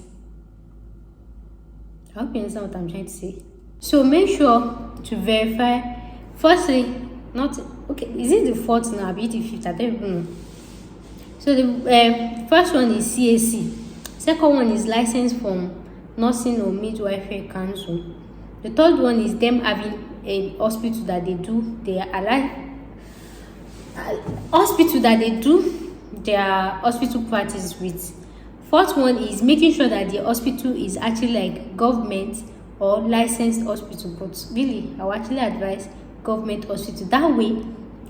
I hope you understand what I'm trying to say. So make sure to verify. Firstly, is it the fourth now? Be the fifth? I don't even know. So the first one is CAC. Second one is license from Nursing or Midwifery Council. The third one is them having a hospital that they do their hospital practice with. Fourth one is making sure that the hospital is actually like government or licensed hospital. But really, I would actually advise government hospital. That way,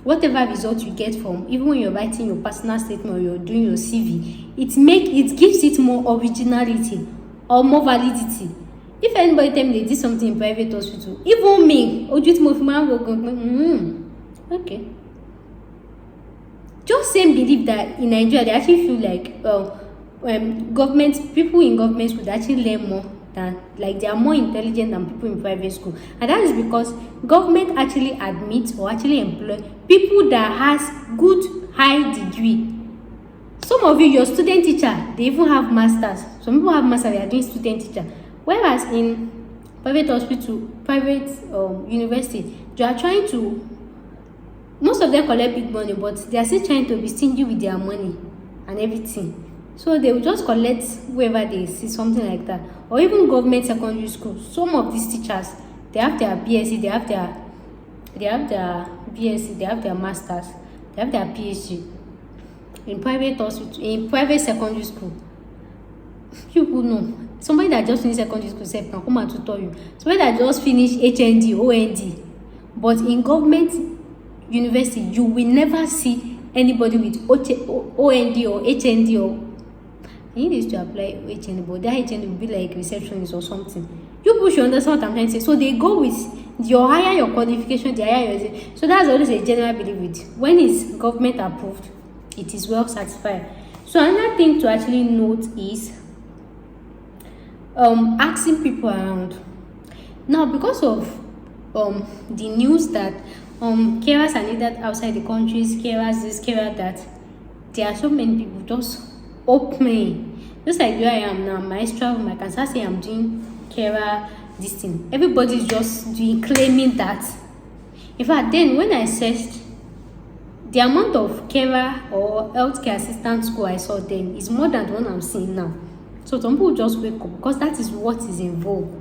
whatever result you get from, even when you're writing your personal statement or you're doing your CV, it gives it more originality or more validity. If anybody tell me they did something in private hospital, even me, okay. Just same belief that in Nigeria they actually feel like people in government would actually learn more than, like, they are more intelligent than people in private school. And that is because government actually admits or actually employ people that has good high degree. Some of you, your student teacher, they even have masters. Some people have masters, they are doing student teacher. Whereas in private hospital, private university, they are trying to, most of them collect big money, but they are still trying to be stingy with their money and everything. So they will just collect wherever they see, something like that. Or even government secondary school. Some of these teachers, they have their BSc, they have their BSc, they have their masters, they have their PhD in private hospital, in private secondary school. People know. Somebody that just finished secondary school said, can come and tutor you. Somebody that just finished HND, OND. But in government university, you will never see anybody with OND or HND or, I need this to apply HND, but that HND will be like receptionist or something. You people should understand what I'm trying to say. So they go with your higher your qualification, the higher your. So that's always a general belief with. When it's government approved, it is well certified. So another thing to actually note is asking people around. Now, because of the news that carers are needed outside the countries, carers this, carers that, there are so many people just opening, just like where I am now, my travel, I can start saying I'm doing carer this thing. Everybody's just claiming that. In fact, then when I searched, the amount of carer or healthcare assistant school I saw then is more than the one I'm seeing now. So some people just wake up because that is what is involved.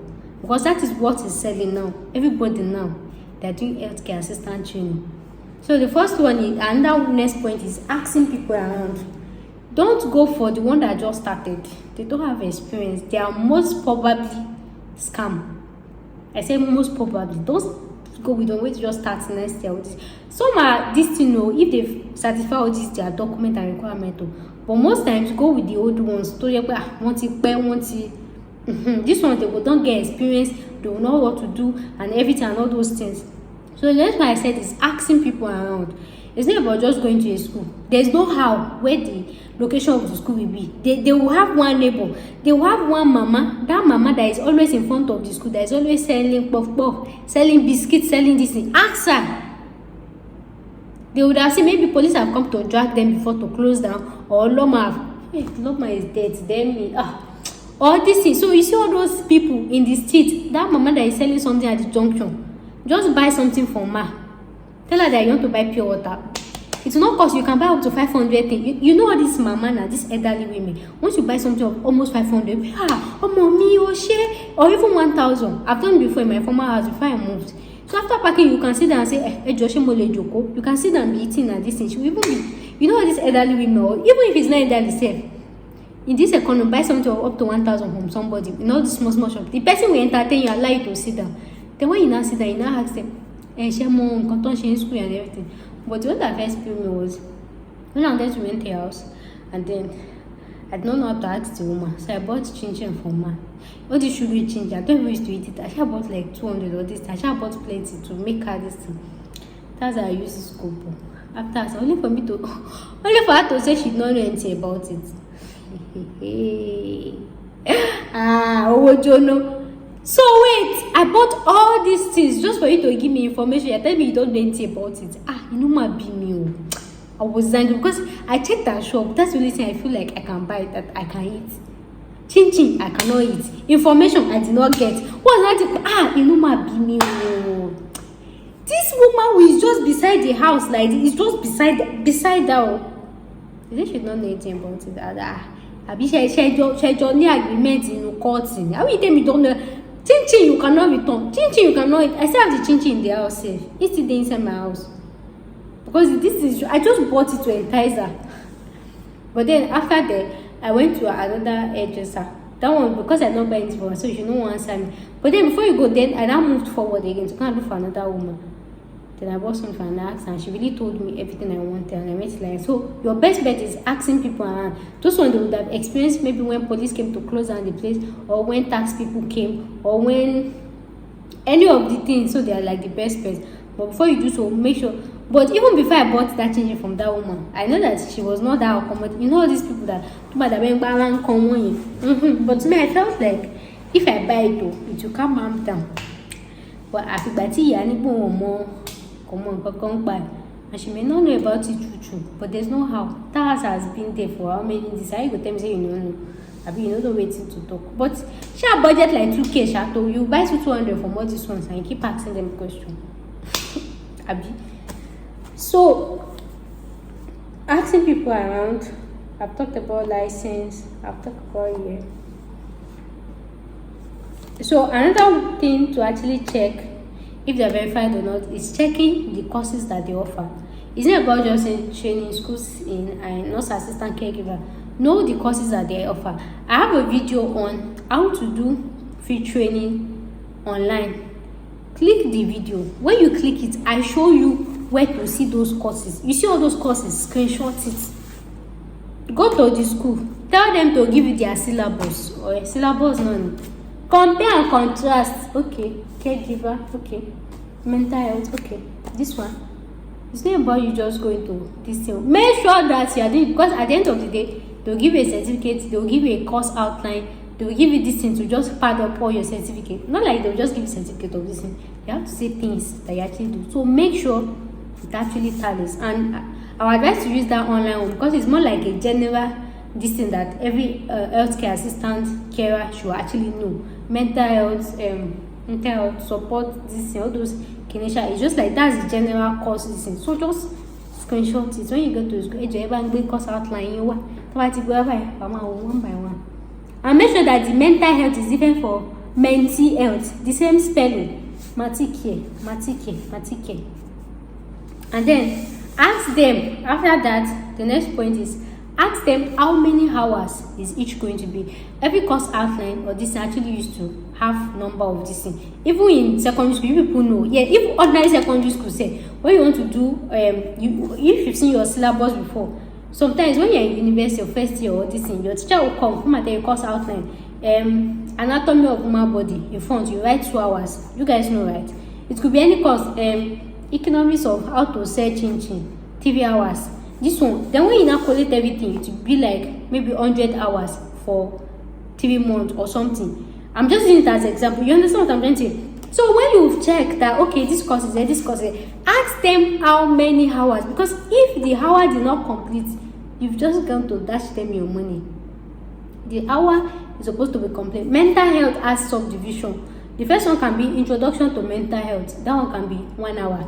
Because that is what is selling now. Everybody now, they're doing healthcare assistant training. So the first one is, and that next point is asking people around. Don't go for the one that just started. They don't have experience. They are most probably scam. I say most probably. Don't go with the way to just start next year with this. Some are this thing, if they certify all this their document and requirement. But most times go with the old ones. This one they don't get experience, they will know what to do and everything and all those things. So that's why I said is asking people around. It's not about just going to a school. There's no how where the location of the school will be. They will have one neighbor, they will have one mama, that mama that is always in front of the school, that is always selling puff, selling biscuits, selling this thing. Ask her. They would have seen maybe police have come to drag them before to close down, or Loma is dead, then all this thing. So you see all those people in the street, that mama that is selling something at the junction, just buy something from her. Tell her that you want to buy pure water. It will not cost you. Can buy up to 500 things. You know all this mama and these elderly women. Once you buy something of almost 500, mommy, or even 1,000. I've done it before in my former house before I moved. So after packing, you can sit down and say, you can sit down and be eating and this thing. She will even be, you know all these elderly women, or even if it's not elderly safe. In this economy, buy something of up to 1,000 from somebody. In all this small shop, the person will entertain you, allow you to sit down. Then when you now sit down, you now ask them, share more in school and everything. But what that first paid me was when I wanted to rent a house, and then I don't know how to ask the woman, so I bought chin from her. What did sugar change? I don't even used to eat it. I should bought like 200 or this. I should bought plenty to make her this thing. That's how I use this coupon. After only for her to say she don't know anything about it. Jono. So wait, I bought all these things just for you to give me information. You're telling me you don't know anything about it. You know my being. I was angry because I checked that shop. That's the only thing I feel like I can buy that I can eat. Chin I cannot eat. Information I did not get. What's that? You know my being. This woman who is just beside the house, like it's just beside that. You think she don't know anything about it? I be she only agreement in court. How you tell me don't know? Chin you cannot return. Chin you cannot eat. I still have the chin in the house safe. It's still inside my house. Because this is, I just bought it to entice her. But then after that, I went to another hairdresser. That one, because I don't buy it for her, so she no one answer me. But then before you go, then I now moved forward again to kind of look for another woman. Then I bought something and I asked her, and she really told me everything I wanted, and I went like, so your best bet is asking people around. Those ones they would have experienced maybe when police came to close down the place, or when tax people came, or when any of the things, so they are like the best bets. But before you do so, make sure. But even before I bought that changing from that woman, I know that she was not that accommodating. You know all these people that but to me, I felt like if I buy it, it will calm am down. But I feel that more, and she may not know about it true. But there's no how. That house has been there for how many days? I go tell me say you know. I mean, you know waiting to talk. But she have budget like 2K. She you buy 200 from all these ones and you keep asking them questions. Abi. So asking people around. I've talked about license. I've talked about here. So another thing to actually check if they're verified or not is checking the courses that they offer. It's not about just in training schools in nurse assistant caregiver. Know the courses that they offer. I have a video on how to do free training online. Click the video. When you click it, I show you where to see those courses. You see all those courses, screenshot it. Go to the school. Tell them to give you their syllabus or syllabus none. Compare and contrast. Okay, caregiver. Okay, mental health. Okay, this one. It's not about you just going to this thing. Make sure that you are doing, because at the end of the day, they'll give you a certificate, they'll give you a course outline, they'll give you this thing to just pad up all your certificate. Not like they'll just give you a certificate of this thing. You have to say things that you actually do. So make sure it actually tallies. And I would advise to use that online one because it's more like a general this thing that every healthcare assistant carer should actually know. Mental health support, this thing, all those kinesha. It's just like that's the general course this thing. So just screenshot it when you go to school. Course outline you one by one. And make sure that the mental health is different for mental health. The same spelling. Matike. And then ask them, after that, the next point is ask them how many hours is each going to be. Every course outline or this actually used to have number of this thing. Even in secondary school, you people know. Yeah, if ordinary secondary school say what you want to do, if you've seen your syllabus before, sometimes when you're in university or first year or this thing, your teacher will come and tell you course outline. Anatomy of human body in front, you write 2 hours. You guys know, right? It could be any course. Economics of how to sell chin, 3 hours. This one, then when you now collect everything, it will be like maybe 100 hours for 3 months or something. I'm just using it as an example. You understand what I'm trying to say? So when you've checked that, okay, this course is there, this course is there, ask them how many hours. Because if the hour did not complete, you've just gone to dash them your money. The hour is supposed to be complete. Mental health has subdivision. The first one can be introduction to mental health. That one can be 1 hour.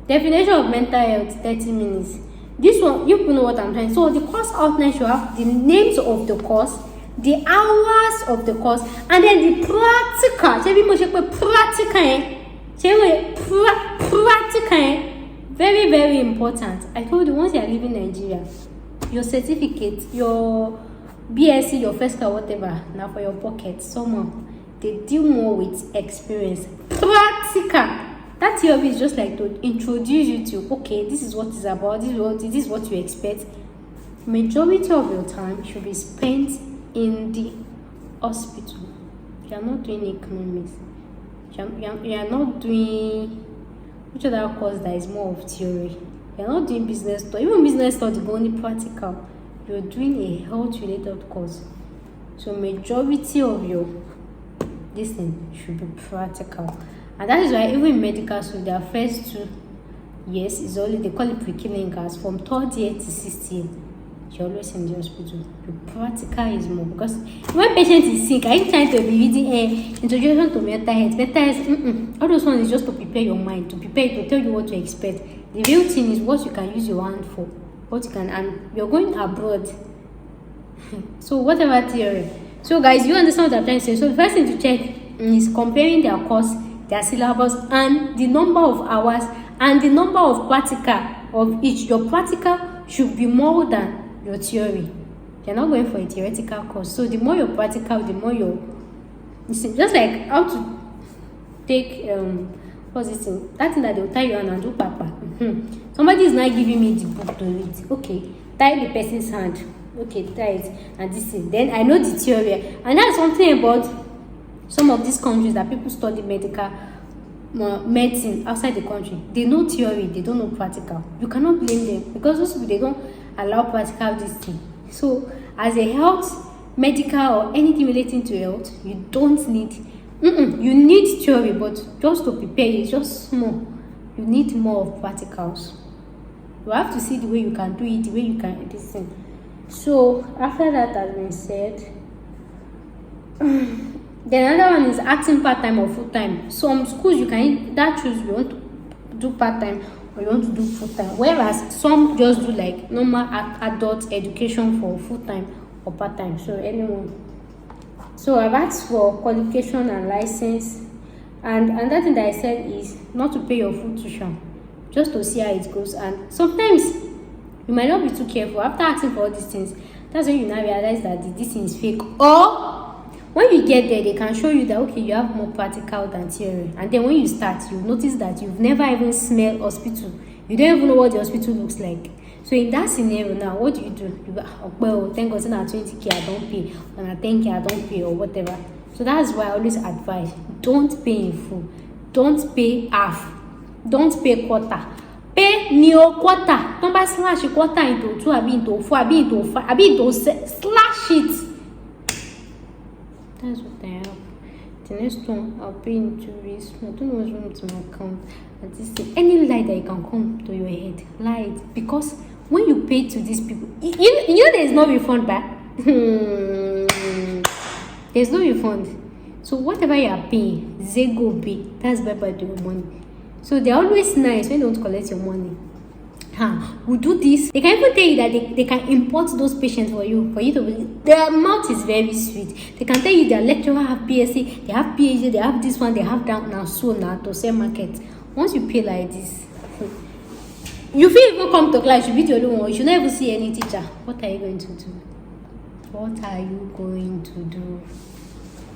Definition of mental health, 30 minutes. This one, you know what I'm trying. So the course outline should have the names of the course, the hours of the course, and then the practical. Very, very important. I told you, once you are leaving Nigeria, your certificate, your BSc, your first class, whatever, now for your pocket, someone, they deal more with experience. Practical. That theory is just like to introduce you to, okay, this is what it's about, this is what you expect. Majority of your time should be spent in the hospital. You are not doing economics. You are not doing, which other course that is more of theory. You are not doing business study. Even business study, but only practical. You are doing a health-related course. So majority of your this thing should be practical. And that is why even in medical school, their first 2 years is only, they call it pre-clinicals, from 3rd year to 6th year. You're always in the hospital. The practical is more, because when patient is sick, are you trying to be reading introduction to mental health? Mental health, all those ones is just to prepare your mind, to prepare, to tell you what to expect. The real thing is what you can use your hand for, what you can, and you're going abroad. So whatever theory. So guys, you understand what I'm trying to say. So the first thing to check is comparing their course, their syllabus, and the number of hours and the number of practical of each. Your practical should be more than your theory. You They're not going for a theoretical course. So the more you're practical, the more you're just like how to take what's this thing? That thing that they'll tie you on and do papa. Somebody is not giving me the book to read. Okay, tie the person's hand. Okay, tie it and this thing. Then I know the theory. And that's something about some of these countries that people study medicine outside the country. They know theory, they don't know practical. You cannot blame them because those people, they don't allow practical this thing. So as a health, medical or anything relating to health, you don't need you need theory, but just to prepare it's just small. You need more of practicals. You have to see the way you can do it, the way you can this thing. So after that has been said, then another one is acting part-time or full-time. Some schools you can choose you want to do part-time or you want to do full-time, whereas some just do like normal adult education for full-time or part-time. So anyone. So I've asked for qualification and license, and another thing that I said is not to pay your full tuition, just to see how it goes. And sometimes you might not be too careful. After asking for all these things, that's when you now realize that this thing is fake. Or when you get there, they can show you that okay, you have more practical than theory. And then when you start, you notice that you've never even smelled hospital. You don't even know what the hospital looks like. So in that scenario now, what do? You go, well, thank God, now 20K I don't pay, or now 10K I don't pay, or whatever. So that's why I always advise: don't pay in full, don't pay half, don't pay quarter. Pay neo quarter. Don't slash a quarter into 2, into 4, into 5, into 6. Slash it. That's what I have. The next one, I'll pay in 2 weeks. I don't know what's wrong with my account. And this thing, any lie that you can come to your head, lie it. Because when you pay to these people, you know there is no refund back. There's no refund. So whatever you are paying, they go pay. That's bye-bye to your money. So they're always nice when they don't collect your money. We do this. They can even tell you that they can import those patients for you to believe. Their mouth is very sweet. They can tell you their lecturer have PSC, they have PhD, they have this one, they have that now, so now to sell market. Once you pay like this, you feel even come to class, you be the only one, you should never see any teacher. What are you going to do? What are you going to do?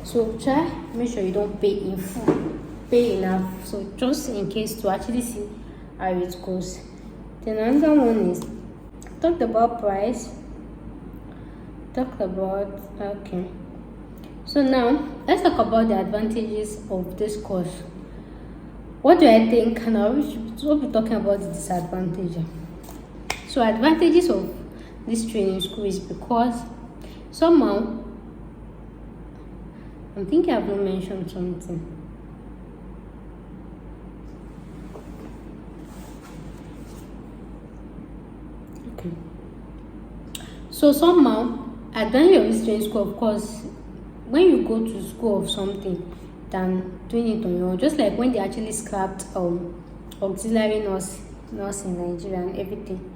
So try, make sure you don't pay in full, pay enough. So just in case to actually see how it goes. Then another one is talked about price. Okay. So now let's talk about the advantages of this course. What do I think? And I will be talking about the disadvantages. So advantages of this training school is because somehow I'm thinking I've not mentioned something. Okay. So somehow advantage of this training school, of course, when you go to school of something than doing it on your own, just like when they actually scrapped auxiliary nurse in Nigeria and everything,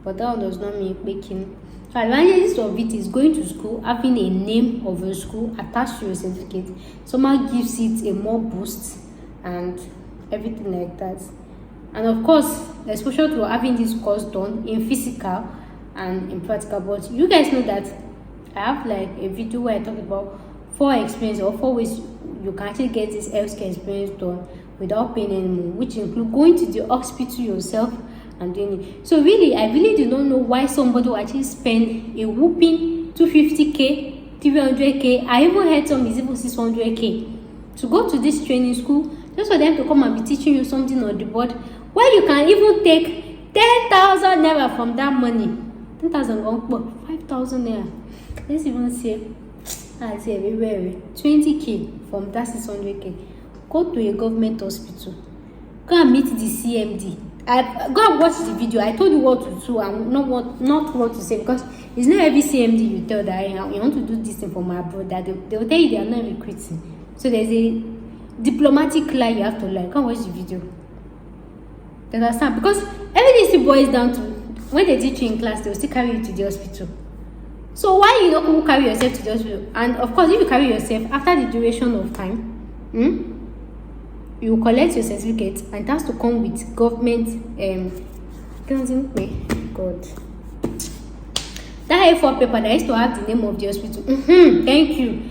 but that does not mean making. So advantages of it is going to school, having a name of a school attached to your certificate. Somehow gives it a more boost and everything like that. And of course, exposure to having this course done in physical and in practical. But you guys know that I have like a video where I talk about 4 experiences or 4 ways you can actually get this healthcare experience done without paying anymore, which include going to the hospital yourself and doing it. So really, I really do not know why somebody will actually spend a whooping 250K, 300K. I even heard some is even 600K to go to this training school just for them to come and be teaching you something on the board, where you can even take 10,000 naira from that money. 10,000 or 5,000 naira. Let's even say, I say everywhere 20K from that 600K. Go to a government hospital. Go and meet the CMD. Go and watch the video. I told you what to do and not what to say, because it's not every CMD you tell that you want to do this thing for my brother. They will tell you they are not recruiting. So there's a diplomatic lie you have to learn. Go and watch the video. You understand? Because everything still boils down to when they teach you in class, they will still carry you to the hospital. So why you don't carry yourself to the hospital? And of course, if you carry yourself after the duration of time, you collect your certificate, and it has to come with government That A4 paper that used to have the name of the hospital. Thank you.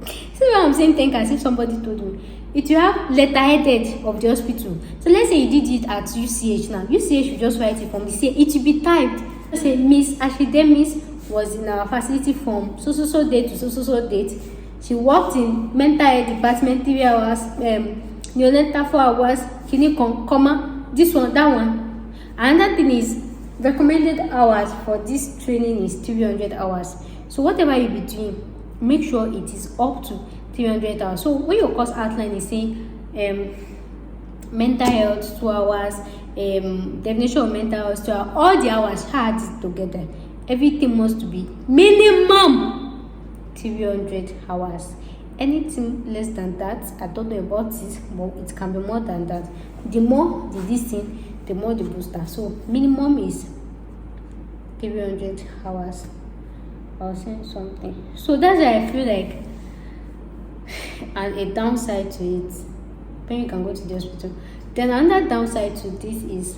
See what I'm saying? Thank as if somebody told me. It will have letterheaded of the hospital. So let's say you did it at UCH now. UCH will just write it from the CA. It will be typed. Let's say Miss Ashidemis was in our facility from so date to so date. She worked in mental health department 3 hours, neonatal 4 hours, clinic comma, this one, that one. Another thing is recommended hours for this training is 300 hours. So whatever you be doing, make sure it is up to 300 hours. So when your course outline is saying mental health 2 hours, definition of mental health 2 hours, all the hours add together. Everything must be minimum 300 hours. Anything less than that, I don't know about it, but it can be more than that. The more the this thing, the more the booster. So minimum is 300 hours. I was saying something. So that's why I feel like, and a downside to it, when you can go to the hospital. Then another downside to this is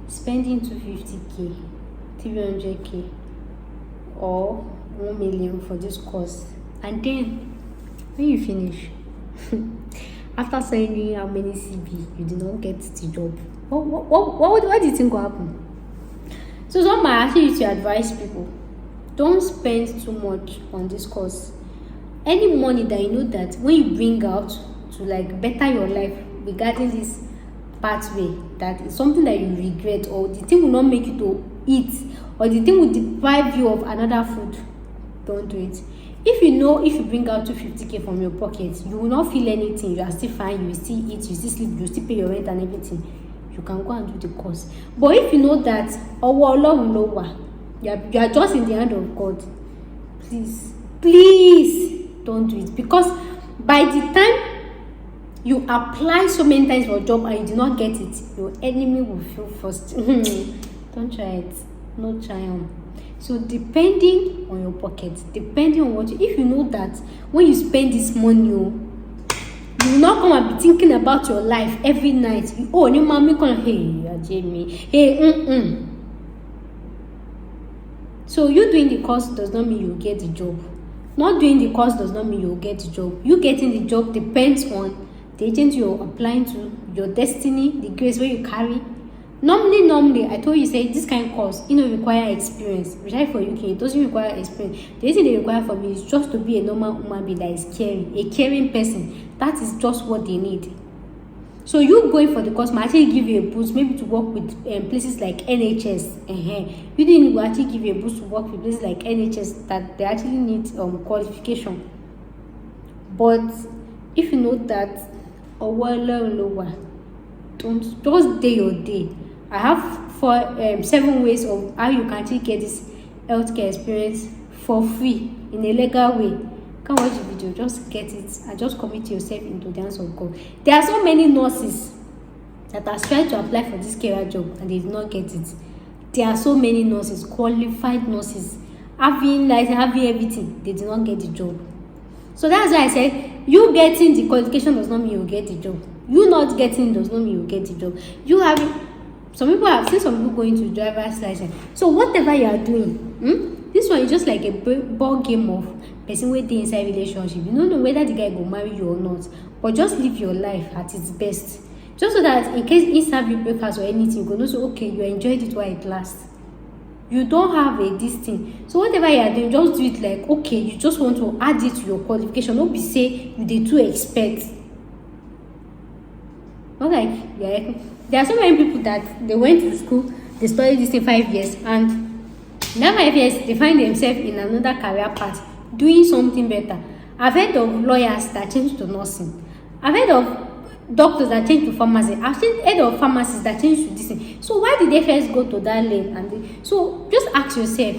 spending 250k, 300k, or 1 million for this course, and then when you finish, after signing how many CB, you did not get the job. What do you think will happen? So some might actually use to advise people, don't spend too much on this course. Any money that you know that when you bring out to like better your life regarding this pathway, that is something that you regret, or the thing will not make you to eat, or the thing will deprive you of another food, don't do it. If you know, if you bring out 250k from your pocket, you will not feel anything, you are still fine, you will still eat, you still sleep, you will still pay your rent and everything, you can go and do the course. But if you know that you are just in the hand of God, please don't do it, because by the time you apply so many times for a job and you do not get it, your enemy will feel first. Don't try it. No triumph. So depending on your pocket, depending on what if you know that when you spend this money, you will not come and be thinking about your life every night. Hey Jamie, hey So you doing the course does not mean you get the job. Not doing the course does not mean you'll get the job. You getting the job depends on the agent you're applying to, your destiny, the grace where you carry. Normally, I told you, say this kind of course, require experience. Which I for UK, it doesn't require experience. The thing they require for me is just to be a normal human being that is caring, a caring person. That is just what they need. So you going for the course might actually give you a boost, maybe to work with places like NHS. You didn't actually give you a boost to work with places like NHS that they actually need qualification. But if you know that, don't just day your day. I have 7 ways of how you can actually get this healthcare experience for free in a legal way. You can watch the video, just get it and just commit yourself into the hands of God. There are so many nurses that are trying to apply for this career job and they did not get it. There are so many nurses, qualified nurses, having everything, they did not get the job. So that's why I said, you getting the qualification does not mean you get the job. You not getting does not mean you get the job. You having, some people have seen some people going to driver's license. So whatever you are doing, this one is just like a ball game of person waiting inside relationship. You don't know whether the guy will marry you or not, but just live your life at its best. Just so that in case he serve you breakfast or anything, you go know, so okay, you enjoyed it while it lasts. You don't have this thing. So whatever you are doing, just do it like, okay, you just want to add it to your qualification. Don't be say you did too expect. Not like, there are so many people that they went to school, they studied this in 5 years, and in that 5 years, they find themselves in another career path, doing something better. I've heard of lawyers that changed to nursing. I've heard of doctors that changed to pharmacy. I've heard of pharmacists that changed to this thing. So why did they first go to that lane? So just ask yourself,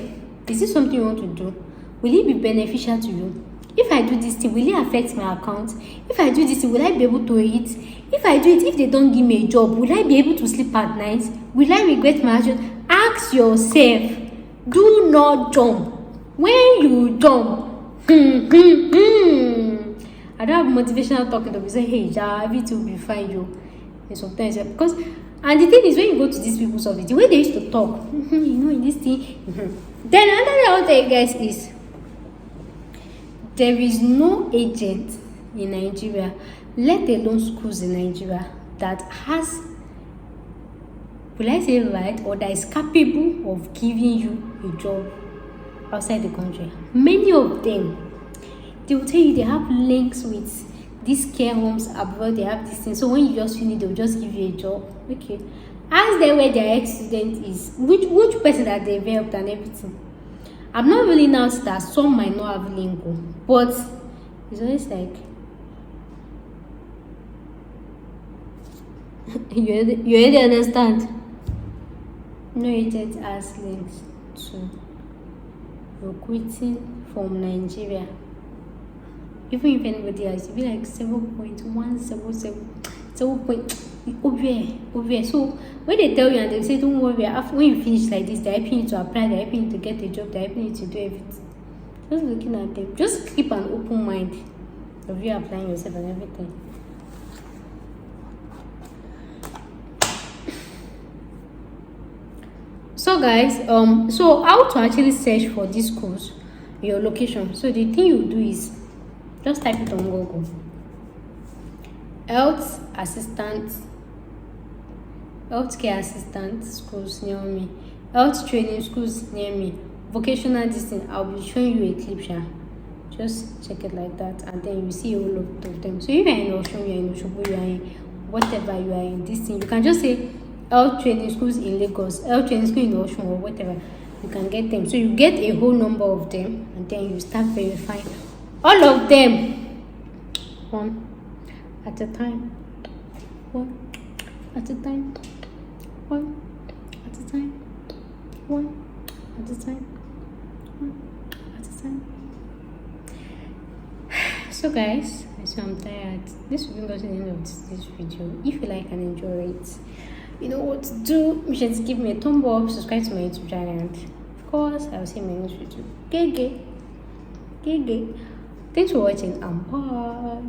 is this something you want to do? Will it be beneficial to you? If I do this thing, will it affect my account? If I do this thing, will I be able to eat? If I do it, if they don't give me a job, will I be able to sleep at night? Will I regret my action? Ask yourself. Do not jump. When you jump, I don't have motivational talking to be say, hey, everything will be fine, yo. And sometimes because And the thing is, when you go to these people's office, the way they used to talk, in this thing. Then another thing I'll tell you guys is, there is no agent in Nigeria, let alone schools in Nigeria, that has, will I say right, or that is capable of giving you a job outside the country. Many of them, they will tell you they have links with these care homes abroad, they have this thing. So when you just finish, they'll just give you a job. Okay. Ask them where their ex-student is, which person that they've helped and everything. I'm not really now that some might not have lingo, but it's always like you already understand. No agent has links to recruiting from Nigeria. Even if anybody else, it'll be like 7.177 over. So when they tell you and they say don't worry, after when you finish like this, they're helping you to apply, they're helping you to get a job, they're helping you to do everything. Just looking at them, just keep an open mind of you applying yourself and everything. So guys, so how to actually search for these schools, your location. So the thing you do is just type it on Google. Healthcare assistant schools near me, health training schools near me, vocational distance. I'll be showing you a clip. Just check it like that, and then you see a whole lot of them. So if you're in Oshun, you're in Oshobo, you're in whatever you are in this thing, you can just say health training schools in Lagos, health training school in Oshun, or whatever. You can get them. So you get a whole number of them, and then you start verifying all of them one at a time. One at a time. One at a time. One at a time. One at a time. So guys, I'm tired. This will bring us to the end of this video. If you like and enjoy it, you know what to do. Make sure to give me a thumb up, subscribe to my YouTube channel, and of course I'll see you in my next video. Gay. Thanks for watching and bye.